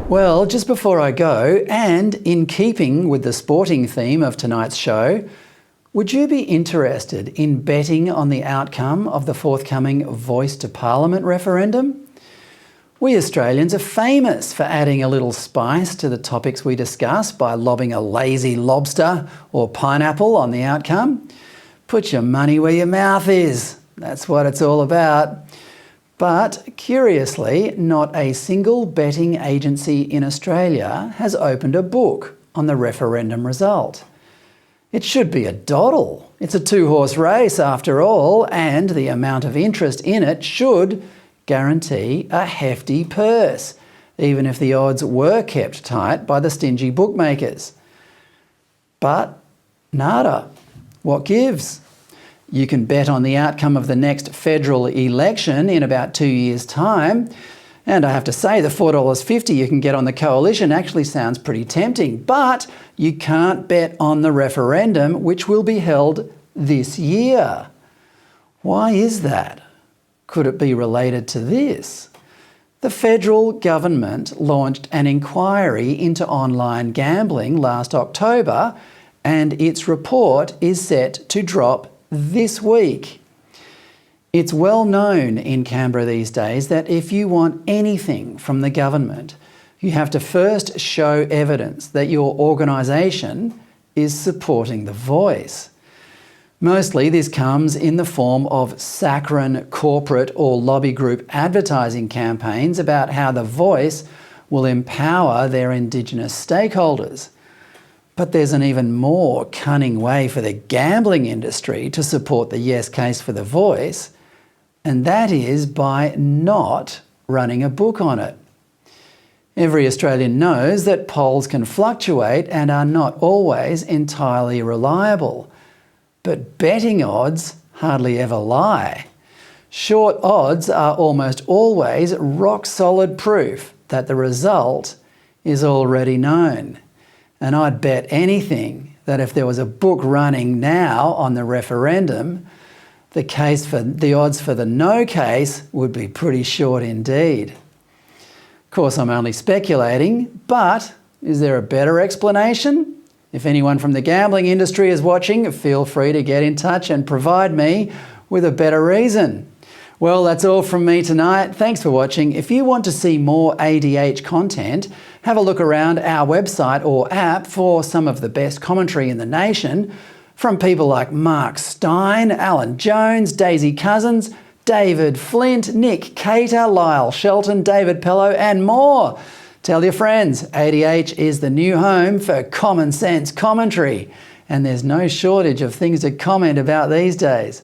Well, just before I go, and in keeping with the sporting theme of tonight's show, would you be interested in betting on the outcome of the forthcoming Voice to Parliament referendum? We Australians are famous for adding a little spice to the topics we discuss by lobbing a lazy lobster or pineapple on the outcome. Put your money where your mouth is. That's what it's all about. But curiously, not a single betting agency in Australia has opened a book on the referendum result. It should be a doddle. It's a two-horse race after all, and the amount of interest in it should guarantee a hefty purse, even if the odds were kept tight by the stingy bookmakers. But nada. What gives? You can bet on the outcome of the next federal election in about 2 years' time. And I have to say, the $4.50 you can get on the Coalition actually sounds pretty tempting. But you can't bet on the referendum, which will be held this year. Why is that? Could it be related to this? The federal government launched an inquiry into online gambling last October, and its report is set to drop this week. It's well known in Canberra these days that if you want anything from the government, you have to first show evidence that your organisation is supporting the Voice. Mostly this comes in the form of saccharine corporate or lobby group advertising campaigns about how the Voice will empower their Indigenous stakeholders. But there's an even more cunning way for the gambling industry to support the yes case for the Voice, and that is by not running a book on it. Every Australian knows that polls can fluctuate and are not always entirely reliable. But betting odds hardly ever lie. Short odds are almost always rock-solid proof that the result is already known. And I'd bet anything that if there was a book running now on the referendum, the odds for the no case would be pretty short indeed. Of course, I'm only speculating, but is there a better explanation? If anyone from the gambling industry is watching, feel free to get in touch and provide me with a better reason. Well, that's all from me tonight. Thanks for watching. If you want to see more ADH content, have a look around our website or app for some of the best commentary in the nation from people like Mark Stein, Alan Jones, Daisy Cousins, David Flint, Nick Cater, Lyle Shelton, David Pello and more. Tell your friends, ADH is the new home for common sense commentary, and there's no shortage of things to comment about these days.